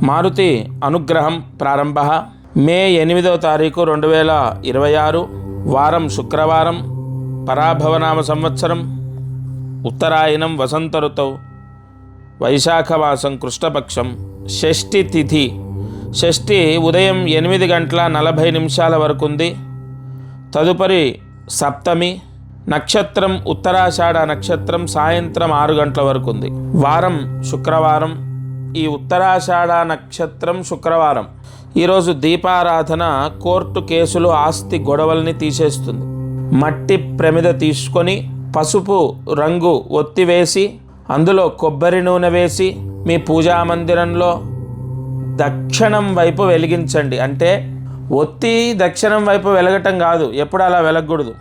మారుతి అనుగ్రహం ప్రారంభ మే 8వ తారీఖు 2026 వారం శుక్రవారం పరాభవనామ సంవత్సరం ఉత్తరాయణం వసంత ఋతువు వైశాఖమాసం కృష్ణపక్షం షష్ఠి తిథి. షష్ఠి ఉదయం 8:40 వరకు ఉంది. తదుపరి సప్తమి నక్షత్రం ఉత్తరాషాఢ నక్షత్రం సాయంత్రం 6 గంటల వరకు ఉంది. వారం శుక్రవారం. ఈ ఉత్తరాషాఢ నక్షత్రం శుక్రవారం. ఈరోజు దీపారాధన కోర్టు కేసులు ఆస్తి గొడవల్ని తీసేస్తుంది. మట్టి ప్రమిద తీసుకొని పసుపు రంగు ఒత్తి వేసి అందులో కొబ్బరి నూనె వేసి మీ పూజా మందిరంలో దక్షిణం వైపు వెలిగించండి. అంటే ఒత్తి దక్షిణం వైపు వెలగటం కాదు, ఎప్పుడు అలా వెలగకూడదు.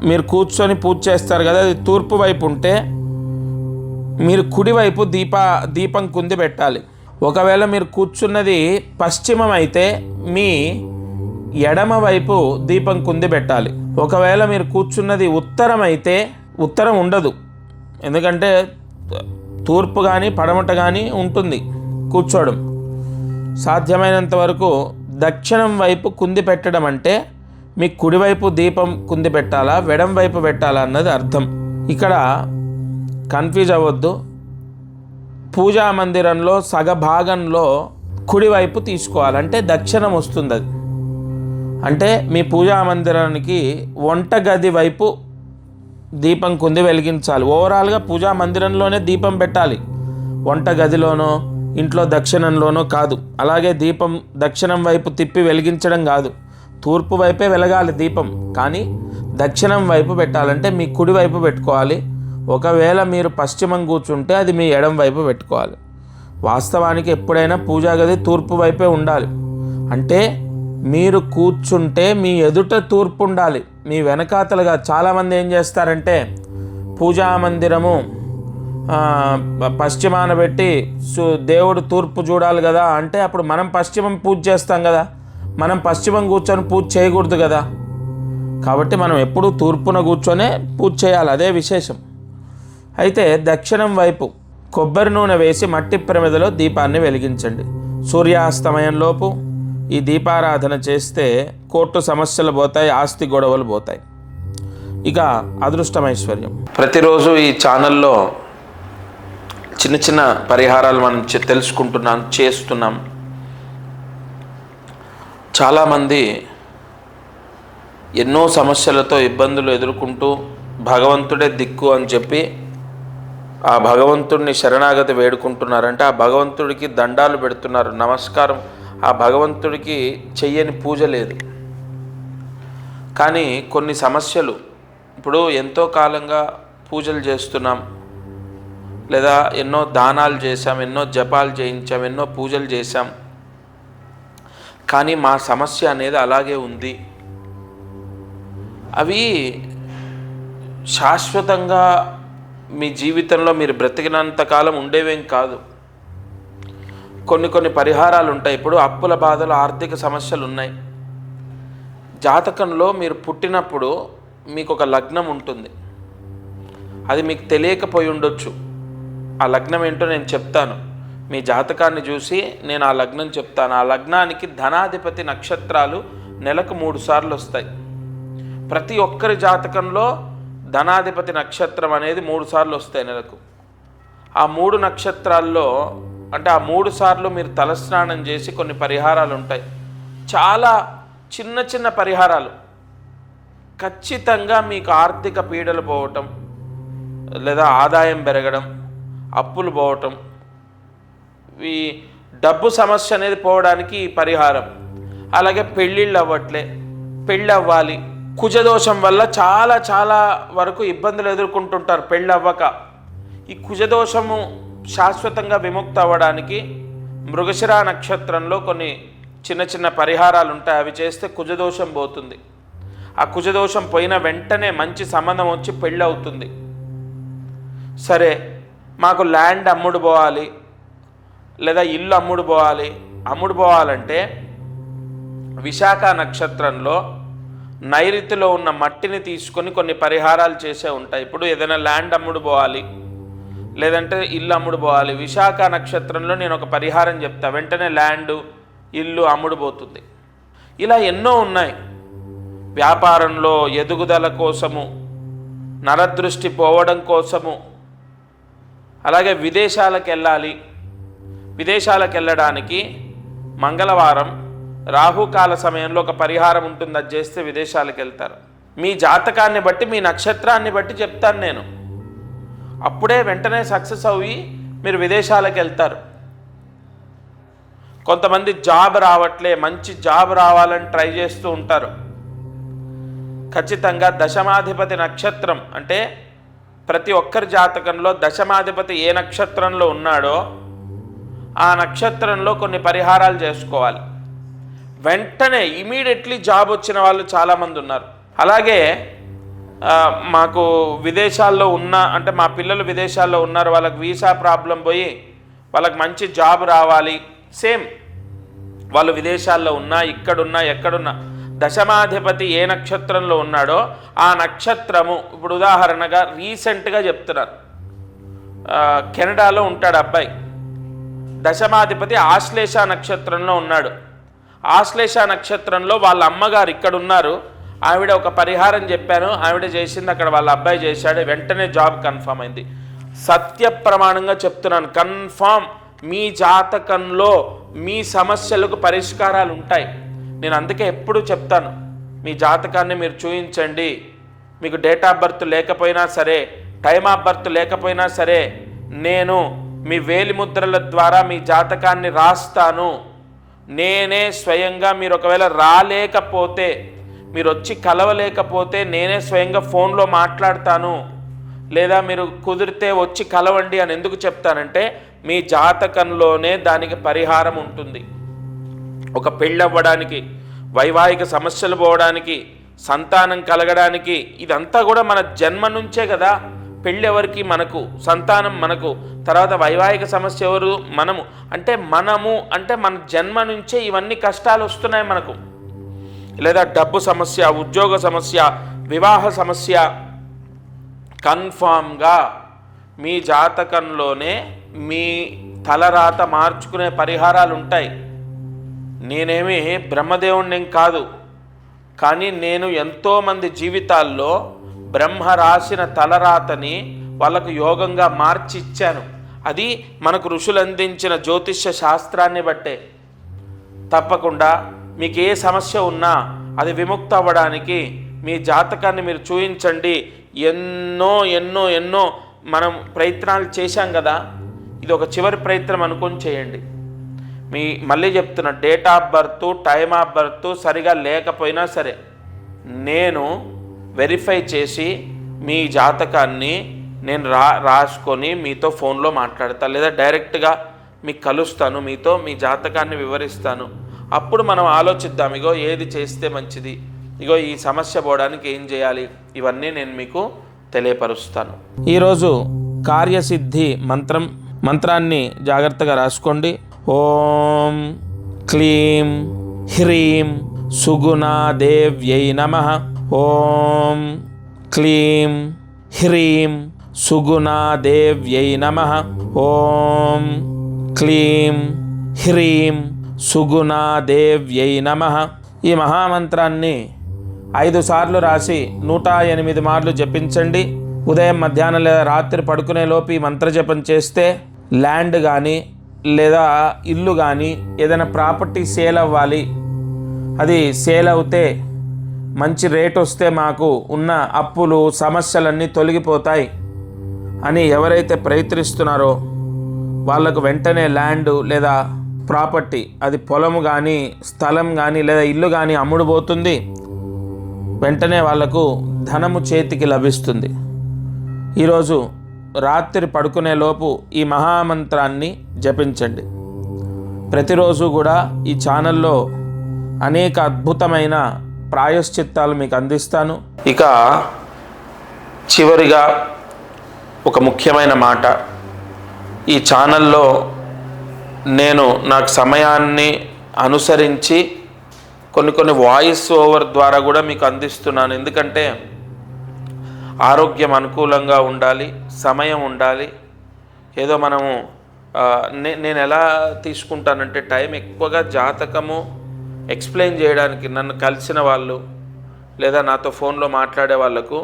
మీరు కూర్చొని పూజ చేస్తారు కదా, అది తూర్పు వైపు ఉంటే మీరు కుడివైపు దీపం కుంది పెట్టాలి. ఒకవేళ మీరు కూర్చున్నది పశ్చిమం అయితే మీ ఎడమ వైపు దీపం కుంది పెట్టాలి. ఒకవేళ మీరు కూర్చున్నది ఉత్తరం అయితే ఉత్తరం ఉండదు, ఎందుకంటే తూర్పు కానీ పడమట కానీ ఉంటుంది కూర్చోవడం. సాధ్యమైనంత వరకు దక్షిణం వైపు కుంది పెట్టడం అంటే మీ కుడివైపు దీపం కుంది పెట్టాలా ఎడం వైపు పెట్టాలా అన్నది అర్థం. ఇక్కడ కన్ఫ్యూజ్ అవ్వద్దు. పూజా మందిరంలో సగభాగంలో కుడివైపు తీసుకోవాలంటే దక్షిణం వస్తుంది. అది అంటే మీ పూజా మందిరానికి వంటగది వైపు దీపం కుంది వెలిగించాలి. ఓవరాల్గా పూజా మందిరంలోనే దీపం పెట్టాలి, వంటగదిలోనో ఇంట్లో దక్షిణంలోనో కాదు. అలాగే దీపం దక్షిణం వైపు తిప్పి వెలిగించడం కాదు, తూర్పు వైపే వెలగాలి దీపం, కానీ దక్షిణం వైపు పెట్టాలంటే మీ కుడి వైపు పెట్టుకోవాలి. ఒకవేళ మీరు పశ్చిమం కూర్చుంటే అది మీ ఎడం వైపు పెట్టుకోవాలి. వాస్తవానికి ఎప్పుడైనా పూజా గది తూర్పు వైపే ఉండాలి. అంటే మీరు కూర్చుంటే మీ ఎదుట తూర్పు ఉండాలి, మీ వెనకాతలుగా. చాలామంది ఏం చేస్తారంటే పూజా మందిరము పశ్చిమాన పెట్టి దేవుడు తూర్పు చూడాలి కదా అంటే అప్పుడు మనం పశ్చిమం పూజ చేస్తాం కదా, మనం పశ్చిమం కూర్చొని పూజ చేయకూడదు కదా. కాబట్టి మనం ఎప్పుడూ తూర్పున కూర్చొనే పూజ చేయాలి, అదే విశేషం. అయితే దక్షిణం వైపు కొబ్బరి నూనె వేసి మట్టి ప్రమిదలో దీపాన్ని వెలిగించండి. సూర్యాస్తమయంలోపు ఈ దీపారాధన చేస్తే కోర్టు సమస్యలు పోతాయి, ఆస్తి గొడవలు పోతాయి. ఇక అదృష్టమైశ్వర్యం. ప్రతిరోజు ఈ ఛానల్లో చిన్న చిన్న పరిహారాలు మనం తెలుసుకుంటున్నాం, చేస్తున్నాం. చాలామంది ఎన్నో సమస్యలతో ఇబ్బందులు ఎదుర్కొంటూ భగవంతుడే దిక్కు అని చెప్పి ఆ భగవంతుడిని శరణాగతి వేడుకుంటున్నారంటే ఆ భగవంతుడికి దండాలు పెడుతున్నారు, నమస్కారం. ఆ భగవంతుడికి చెయ్యని పూజ లేదు. కానీ కొన్ని సమస్యలు, ఇప్పుడు ఎంతో కాలంగా పూజలు చేస్తున్నాం, లేదా ఎన్నో దానాలు చేశాం, ఎన్నో జపాలు చేయించాం, ఎన్నో పూజలు చేశాం, కానీ మా సమస్య అనేది అలాగే ఉంది. అవి శాశ్వతంగా మీ జీవితంలో మీరు బ్రతికినంతకాలం ఉండేవేం కాదు. కొన్ని పరిహారాలు ఉంటాయి. ఇప్పుడు అప్పుల బాధలు, ఆర్థిక సమస్యలు ఉన్నాయి. జాతకంలో మీరు పుట్టినప్పుడు మీకు ఒక లగ్నం ఉంటుంది, అది మీకు తెలియకపోయి ఉండొచ్చు. ఆ లగ్నం ఏంటో నేను చెప్తాను. మీ జాతకాన్ని చూసి నేను ఆ లగ్నం చెప్తాను. ఆ లగ్నానికి ధనాధిపతి నక్షత్రాలు నెలకు 3 సార్లు వస్తాయి. ప్రతి ఒక్కరి జాతకంలో ధనాధిపతి నక్షత్రం అనేది 3 సార్లు వస్తాయి నెలకు. ఆ 3 నక్షత్రాల్లో అంటే ఆ 3 సార్లు మీరు తలస్నానం చేసి కొన్ని పరిహారాలు ఉంటాయి. చాలా చిన్న పరిహారాలు. ఖచ్చితంగా మీకు ఆర్థిక పీడలు పోవటం, లేదా ఆదాయం పెరగడం, అప్పులు పోవటం, ఈ డబ్బు సమస్య అనేది పోవడానికి ఈ పరిహారం. అలాగే పెళ్ళిళ్ళు అవ్వట్లే, పెళ్ళి అవ్వాలి. కుజదోషం వల్ల చాలా వరకు ఇబ్బందులు ఎదుర్కొంటుంటారు పెళ్ళి అవ్వక. ఈ కుజదోషము శాశ్వతంగా విముక్తి అవ్వడానికి మృగశిర నక్షత్రంలో కొన్ని చిన్న పరిహారాలు ఉంటాయి. అవి చేస్తే కుజదోషం పోతుంది. ఆ కుజదోషం పోయిన వెంటనే మంచి సంబంధం వచ్చి పెళ్ళి అవుతుంది. సరే, మాకు ల్యాండ్ అమ్ముడు పోవాలి, లేదా ఇల్లు అమ్ముడు పోవాలంటే విశాఖ నక్షత్రంలో నైరుతిలో ఉన్న మట్టిని తీసుకొని కొన్ని పరిహారాలు చేసే ఉంటాయి. ఇప్పుడు ఏదైనా ల్యాండ్ అమ్ముడు పోవాలి, లేదంటే ఇల్లు అమ్ముడు పోవాలి. విశాఖ నక్షత్రంలో నేను ఒక పరిహారం చెప్తా, వెంటనే ల్యాండు ఇల్లు అమ్ముడు పోతుంది. ఇలా ఎన్నో ఉన్నాయి. వ్యాపారంలో ఎదుగుదల కోసము, నరదృష్టి పోవడం కోసము, అలాగే విదేశాలకు వెళ్ళాలి. విదేశాలకు వెళ్ళడానికి మంగళవారం రాహుకాల సమయంలో ఒక పరిహారం ఉంటుంది, అది చేస్తే విదేశాలకు వెళ్తారు. మీ జాతకాన్ని బట్టి, మీ నక్షత్రాన్ని బట్టి చెప్తాను నేను. అప్పుడే వెంటనే సక్సెస్ అయ్యి మీరు విదేశాలకు వెళ్తారు. కొంతమంది జాబ్ రావట్లే, మంచి జాబ్ రావాలని ట్రై చేస్తూ ఉంటారు. ఖచ్చితంగా దశమాధిపతి నక్షత్రం అంటే ప్రతి ఒక్కరి జాతకంలో దశమాధిపతి ఏ నక్షత్రంలో ఉన్నాడో ఆ నక్షత్రంలో కొన్ని పరిహారాలు చేసుకోవాలి. వెంటనే ఇమీడియట్లీ జాబ్ వచ్చిన వాళ్ళు చాలామంది ఉన్నారు. అలాగే మాకు విదేశాల్లో ఉన్న అంటే మా పిల్లలు విదేశాల్లో ఉన్నారు, వాళ్ళకి వీసా ప్రాబ్లం పోయి వాళ్ళకి మంచి జాబ్ రావాలి. సేమ్ వాళ్ళు విదేశాల్లో ఉన్నా, ఇక్కడున్నా, ఎక్కడున్నా దశమాధిపతి ఏ నక్షత్రంలో ఉన్నాడో ఆ నక్షత్రము, ఇప్పుడు ఉదాహరణగా రీసెంట్గా చెప్తున్నారు, కెనడాలో ఉంటాడు అబ్బాయి, దశమాధిపతి ఆశ్లేష నక్షత్రంలో ఉన్నాడు. ఆశ్లేష నక్షత్రంలో వాళ్ళ అమ్మగారు ఇక్కడ ఉన్నారు, ఆవిడ ఒక పరిహారం చెప్పాను, ఆవిడ చేసింది, అక్కడ వాళ్ళ అబ్బాయి చేశాడు, వెంటనే జాబ్ కన్ఫర్మ్ అయింది. సత్య ప్రమాణంగా చెప్తున్నాను, కన్ఫర్మ్ మీ జాతకంలో మీ సమస్యలకు పరిష్కారాలు ఉంటాయి. నేను అందుకే ఎప్పుడు చెప్తాను, మీ జాతకాన్ని మీరు చూపించండి. మీకు డేట్ ఆఫ్ బర్త్ లేకపోయినా సరే, టైమ్ ఆఫ్ బర్త్ లేకపోయినా సరే, నేను మీ వేలిముద్రల ద్వారా మీ జాతకాన్ని రాస్తాను. నేనే స్వయంగా, మీరు ఒకవేళ రాలేకపోతే, మీరు వచ్చి కలవలేకపోతే నేనే స్వయంగా ఫోన్లో మాట్లాడతాను, లేదా మీరు కుదిరితే వచ్చి కలవండి అని ఎందుకు చెప్తానంటే మీ జాతకంలోనే దానికి పరిహారం ఉంటుంది. ఒక పెళ్ళి అవ్వడానికి, వైవాహిక సమస్యలు పోవడానికి, సంతానం కలగడానికి, ఇదంతా కూడా మన జన్మ నుంచే కదా. పెళ్ళి ఎవరికి? మనకు. సంతానం మనకు. తర్వాత వైవాహిక సమస్య ఎవరు? మనము. అంటే మన జన్మ నుంచే ఇవన్నీ కష్టాలు వస్తున్నాయి మనకు. లేదా డబ్బు సమస్య, ఉద్యోగ సమస్య, వివాహ సమస్య, కన్ఫామ్గా మీ జాతకంలోనే మీ తలరాత మార్చుకునే పరిహారాలు ఉంటాయి. నేనేమి బ్రహ్మదేవుణ్ణి కాదు, కానీ నేను ఎంతోమంది జీవితాల్లో బ్రహ్మ రాసిన తలరాతని వాళ్ళకు యోగంగా మార్చి ఇచ్చాను. అది మనకు ఋషులు అందించిన జ్యోతిష్య శాస్త్రాన్ని బట్టే. తప్పకుండా మీకు ఏ సమస్య ఉన్నా అది విముక్తి అవ్వడానికి మీ జాతకాన్ని మీరు చూపించండి. ఎన్నో ఎన్నో ఎన్నో మనం ప్రయత్నాలు చేశాం కదా, ఇది ఒక చివరి ప్రయత్నం అనుకొని చేయండి. మళ్ళీ చెప్తున్నా, date of birth, time of birth సరిగా లేకపోయినా సరే నేను వెరిఫై చేసి మీ జాతకాన్ని నేను రాసుకొని మీతో ఫోన్లో మాట్లాడతాను, లేదా డైరెక్ట్గా మీకు కలుస్తాను, మీతో మీ జాతకాన్ని వివరిస్తాను. అప్పుడు మనం ఆలోచిద్దాం, ఇగో ఏది చేస్తే మంచిది, ఇగో ఈ సమస్య పోవడానికి ఏం చేయాలి, ఇవన్నీ నేను మీకు తెలియపరుస్తాను. ఈరోజు కార్యసిద్ధి మంత్రాన్ని జాగ్రత్తగా రాసుకోండి. ఓం క్లీం హ్రీం సుగుణాదేవ్యై నమః. ఓం క్లీం హ్రీం సుగుణాదేవ్యై నమః. ఓం క్లీం హ్రీం సుగుణాదేవ్యై నమః. ఈ మహామంత్రాన్ని 5 సార్లు రాసి 108 మార్లు జపించండి. ఉదయం, మధ్యాహ్నం లేదా రాత్రి పడుకునేలోపు ఈ మంత్రజపం చేస్తే ల్యాండ్ కానీ లేదా ఇల్లు కానీ ఏదైనా ప్రాపర్టీ సేల్ అవ్వాలి, అది సేల్ అవుతే మంచి రేట్ వస్తే మాకు ఉన్న అప్పులు సమస్యలన్నీ తొలగిపోతాయి అని ఎవరైతే ప్రయత్నిస్తున్నారో వాళ్ళకు వెంటనే ల్యాండ్ లేదా ప్రాపర్టీ, అది పొలము కానీ స్థలం కానీ లేదా ఇల్లు కానీ అమ్ముడుపోతుంది. వెంటనే వాళ్లకు ధనము చేతికి లభిస్తుంది. ఈరోజు రాత్రి పడుకునేలోపు ఈ మహామంత్రాన్ని జపించండి. ప్రతిరోజు కూడా ఈ ఛానల్లో అనేక అద్భుతమైన ప్రాయశ్చిత్తాలు మీకు అందిస్తాను. ఇక చివరిగా ఒక ముఖ్యమైన మాట, ఈ ఛానల్లో నేను నాకు సమయాన్ని అనుసరించి కొన్ని వాయిస్ ఓవర్ ద్వారా కూడా మీకు అందిస్తున్నాను. ఎందుకంటే ఆరోగ్యం అనుకూలంగా ఉండాలి, సమయం ఉండాలి. ఏదో మనము నేను ఎలా తీసుకుంటానంటే టైం ఎక్కువగా జాతకము ఎక్స్ప్లెయిన్ చేయడానికి నన్ను కలిసిన వాళ్ళు లేదా నాతో ఫోన్లో మాట్లాడే వాళ్ళకు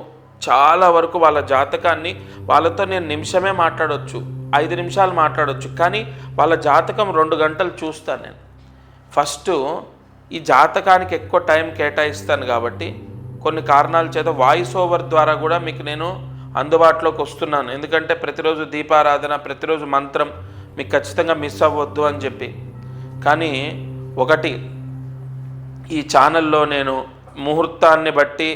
చాలా వరకు వాళ్ళ జాతకాన్ని వాళ్ళతో నేను నిమిషమే మాట్లాడవచ్చు, 5 నిమిషాలు మాట్లాడవచ్చు, కానీ వాళ్ళ జాతకం 2 గంటలు చూస్తాను నేను. ఫస్ట్ ఈ జాతకానికి ఎక్కువ టైం కేటాయిస్తాను కాబట్టి కొన్ని కారణాల చేత వాయిస్ ఓవర్ ద్వారా కూడా మీకు నేను అందుబాటులోకి వస్తున్నాను. ఎందుకంటే ప్రతిరోజు దీపారాధన, ప్రతిరోజు మంత్రం మీకు ఖచ్చితంగా మిస్ అవ్వద్దు అని చెప్పి. కానీ ఒకటి, ఈ ఛానల్లో నేను ముహూర్తాన్ని బట్టి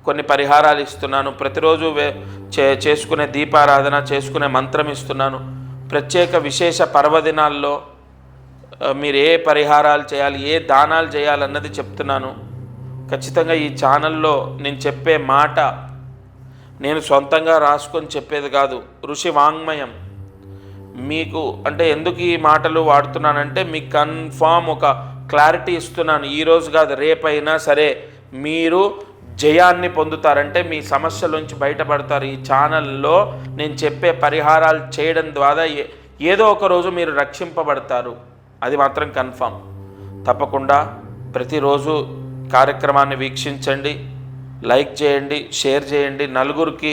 కొన్ని పరిహారాలు ఇస్తున్నాను. ప్రతిరోజు చేసుకునే దీపారాధన, చేసుకునే మంత్రం ఇస్తున్నాను. ప్రత్యేక విశేష పర్వదినాల్లో మీరు ఏ పరిహారాలు చేయాలి, ఏ దానాలు చేయాలన్నది చెప్తున్నాను. ఖచ్చితంగా ఈ ఛానల్లో నేను చెప్పే మాట నేను సొంతంగా రాసుకొని చెప్పేది కాదు, ఋషి వాంగ్మయం. మీకు అంటే ఎందుకు ఈ మాటలు వాడుతున్నానంటే మీకు కన్ఫామ్ ఒక క్లారిటీ ఇస్తున్నాను. ఈరోజు కాదు, రేపైనా సరే మీరు జయాన్ని పొందుతారంటే మీ సమస్యల నుంచి బయటపడతారు. ఈ ఛానల్లో నేను చెప్పే పరిహారాలు చేయడం ద్వారా ఏదో ఒక రోజు మీరు రక్షింపబడతారు, అది మాత్రం కన్ఫామ్. తప్పకుండా ప్రతిరోజు కార్యక్రమాన్ని వీక్షించండి, లైక్ చేయండి, షేర్ చేయండి. నలుగురికి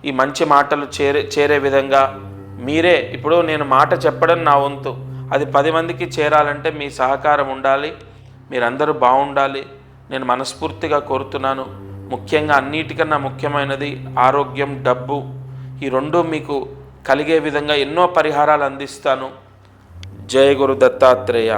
ఈ మంచి మాటలు చేరే విధంగా మీరే, ఇప్పుడు నేను మాట చెప్పడం నా వంతు, అది 10 మందికి చేరాలంటే మీ సహకారం ఉండాలి, మీరందరూ బాగుండాలి. నేను మనస్ఫూర్తిగా కోరుతున్నాను. ముఖ్యంగా అన్నిటికన్నా ముఖ్యమైనది ఆరోగ్యం, డబ్బు, ఈ 2 మీకు కలిగే విధంగా ఎన్నో పరిహారాలు అందిస్తాను. జయ గురు దత్తాత్రేయ.